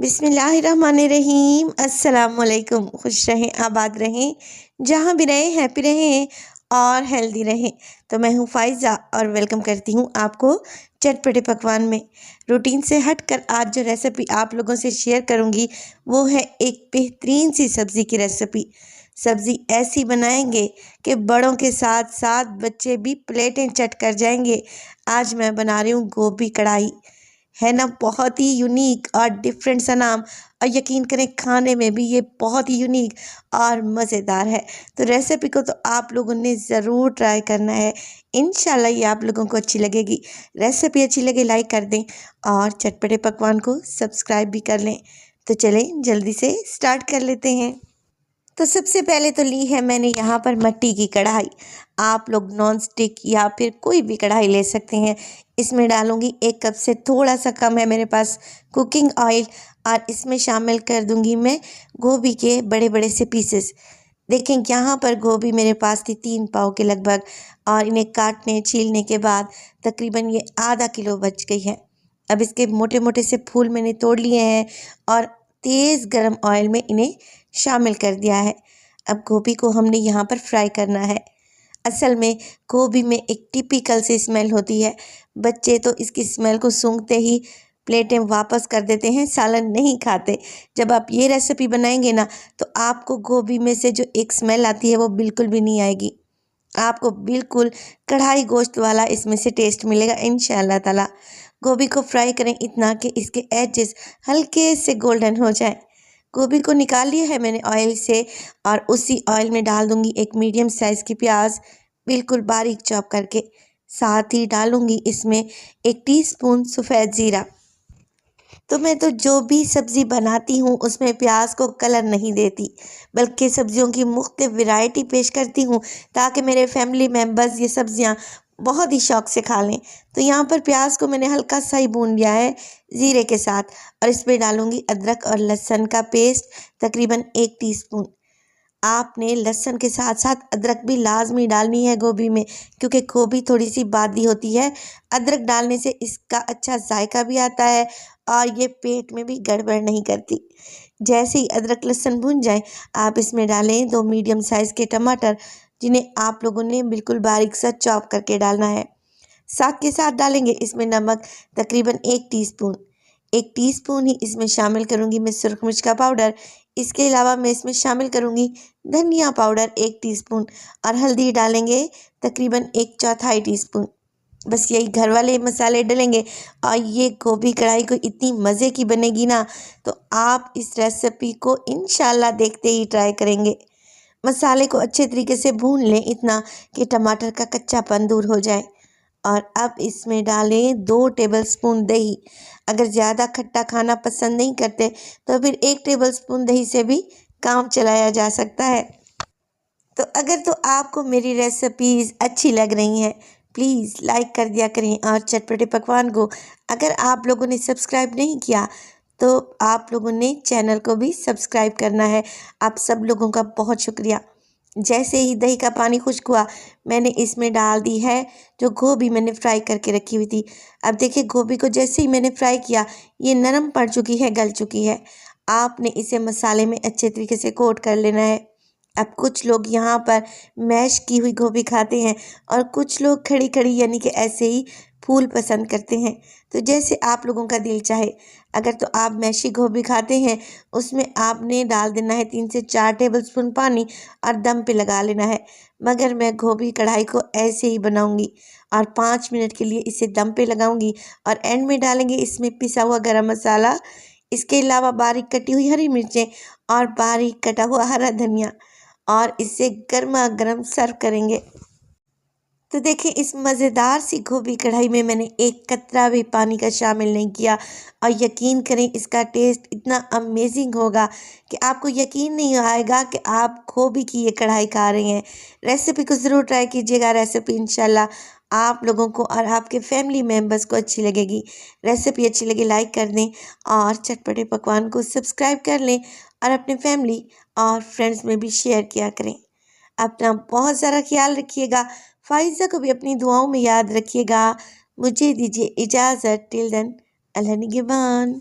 बिस्मिल्लाहिर्रहमानिर्रहीम। अस्सलाम वालेकुम। खुश रहें, आबाद रहें, जहाँ भी रहें हैप्पी रहें और हेल्दी रहें। तो मैं हूँ फ़ाइज़ा और वेलकम करती हूँ आपको चटपटे पकवान में। रूटीन से हटकर आज जो रेसिपी आप लोगों से शेयर करूँगी वो है एक बेहतरीन सी सब्ज़ी की रेसिपी। सब्ज़ी ऐसी बनाएंगे कि बड़ों के साथ साथ बच्चे भी प्लेटें चट कर जाएंगे। आज मैं बना रही हूँ गोभी कढ़ाई। है ना, बहुत ही यूनिक और डिफरेंट सा नाम, और यकीन करें खाने में भी ये बहुत ही यूनिक और मज़ेदार है। तो रेसिपी को तो आप लोगों ने ज़रूर ट्राई करना है, इंशाल्लाह ये आप लोगों को अच्छी लगेगी। रेसिपी अच्छी लगे लाइक कर दें और चटपटे पकवान को सब्सक्राइब भी कर लें। तो चलें जल्दी से स्टार्ट कर लेते हैं। तो सबसे पहले तो ली है मैंने यहाँ पर मिट्टी की कढ़ाई। आप लोग नॉन स्टिक या फिर कोई भी कढ़ाई ले सकते हैं। इसमें डालूंगी 1 कप से थोड़ा सा कम है मेरे पास कुकिंग ऑयल, और इसमें शामिल कर दूंगी मैं गोभी के बड़े बड़े से पीसेस। देखें यहाँ पर गोभी मेरे पास थी 3 पाव के लगभग, और इन्हें काटने छीलने के बाद तकरीबन ये आधा किलो बच गई है। अब इसके मोटे मोटे से फूल मैंने तोड़ लिए हैं और तेज़ गरम ऑयल में इन्हें शामिल कर दिया है। अब गोभी को हमने यहाँ पर फ्राई करना है। असल में गोभी में एक टिपिकल सी स्मेल होती है। बच्चे तो इसकी स्मेल को सूंघते ही प्लेटें वापस कर देते हैं, सालन नहीं खाते। जब आप ये रेसिपी बनाएंगे ना तो आपको गोभी में से जो एक स्मेल आती है वो बिल्कुल भी नहीं आएगी। आपको बिल्कुल कढ़ाई गोश्त वाला इसमें से टेस्ट मिलेगा इंशाअल्लाह ताला। गोभी को फ्राई करें इतना कि इसके एजेस हल्के से गोल्डन हो जाए। गोभी को निकाल लिया है मैंने ऑयल से, और उसी ऑयल में डाल दूंगी एक मीडियम साइज़ की प्याज बिल्कुल बारीक चॉप करके। साथ ही डालूंगी इसमें 1 टीस्पून सफ़ेद ज़ीरा। तो मैं तो जो भी सब्ज़ी बनाती हूँ उसमें प्याज को कलर नहीं देती, बल्कि सब्जियों की मुख्तलिफ वैरायटी पेश करती हूँ ताकि मेरे फैमिली मेम्बर्स ये सब्ज़ियाँ बहुत ही शौक़ से खा लें। तो यहाँ पर प्याज को मैंने हल्का सा ही भून लिया है ज़ीरे के साथ, और इसमें डालूँगी अदरक और लहसुन का पेस्ट तकरीबन 1 टीस्पून। आपने लहसुन के साथ साथ अदरक भी लाजमी डालनी है गोभी में, क्योंकि गोभी थोड़ी सी बादी होती है। अदरक डालने से इसका अच्छा जायका भी आता है और ये पेट में भी गड़बड़ नहीं करती। जैसे ही अदरक लहसुन भून जाए आप इसमें डालें 2 मीडियम साइज़ के टमाटर, जिन्हें आप लोगों ने बिल्कुल बारीक सा चॉप करके डालना है। साथ के साथ डालेंगे इसमें नमक तकरीबन 1 टीस्पून। 1 टीस्पून ही इसमें शामिल करूँगी मैं सुरख मिर्च का पाउडर। इसके अलावा मैं इसमें शामिल करूँगी धनिया पाउडर 1 टीस्पून, और हल्दी डालेंगे तकरीबन 1/4 टीस्पून। बस यही घर वाले मसाले डलेंगे और ये गोभी कढ़ाई को इतनी मज़े की बनेगी ना, तो आप इस रेसिपी को इंशाल्लाह देखते ही ट्राई करेंगे। मसाले को अच्छे तरीके से भून लें इतना कि टमाटर का कच्चापन दूर हो जाए, और अब इसमें डालें 2 टेबलस्पून दही। अगर ज़्यादा खट्टा खाना पसंद नहीं करते तो फिर 1 टेबलस्पून दही से भी काम चलाया जा सकता है। तो अगर तो आपको मेरी रेसिपीज़ अच्छी लग रही हैं प्लीज़ लाइक कर दिया करें, और चटपटे पकवान को अगर आप लोगों ने सब्सक्राइब नहीं किया तो आप लोगों ने चैनल को भी सब्सक्राइब करना है। आप सब लोगों का बहुत शुक्रिया। जैसे ही दही का पानी खुश्क हुआ मैंने इसमें डाल दी है जो गोभी मैंने फ्राई करके रखी हुई थी। अब देखिए गोभी को जैसे ही मैंने फ्राई किया ये नरम पड़ चुकी है, गल चुकी है। आपने इसे मसाले में अच्छे तरीके से कोट कर लेना है। अब कुछ लोग यहाँ पर मैश की हुई गोभी खाते हैं और कुछ लोग खड़ी खड़ी यानी कि ऐसे ही फूल पसंद करते हैं। तो जैसे आप लोगों का दिल चाहे। अगर तो आप मैशी गोभी खाते हैं उसमें आपने डाल देना है 3 से 4 टेबलस्पून पानी और दम पे लगा लेना है। मगर मैं गोभी कढ़ाई को ऐसे ही बनाऊंगी और 5 मिनट के लिए इसे दम पे लगाऊंगी, और एंड में डालेंगे इसमें पिसा हुआ गरम मसाला। इसके अलावा बारीक कटी हुई हरी मिर्चें और बारीक कटा हुआ हरा धनिया, और इसे गर्मा गर्म सर्व करेंगे। तो देखिए इस मज़ेदार सी गोभी कढ़ाई में मैंने एक कतरा भी पानी का शामिल नहीं किया, और यकीन करें इसका टेस्ट इतना अमेजिंग होगा कि आपको यकीन नहीं आएगा कि आप गोभी की ये कढ़ाई खा रहे हैं। रेसिपी को ज़रूर ट्राई कीजिएगा। रेसिपी इंशाल्लाह आप लोगों को और आपके फैमिली मेम्बर्स को अच्छी लगेगी। रेसिपी अच्छी लगे लाइक कर दें और चटपटे पकवान को सब्सक्राइब कर लें, और अपने फैमिली और फ्रेंड्स में भी शेयर किया करें। अपना बहुत सारा ख्याल रखिएगा। फ़ाइज़ा को भी अपनी दुआओं में याद रखिएगा। मुझे दीजिए इजाज़त। टिल देन, अल्लाह निगहबान।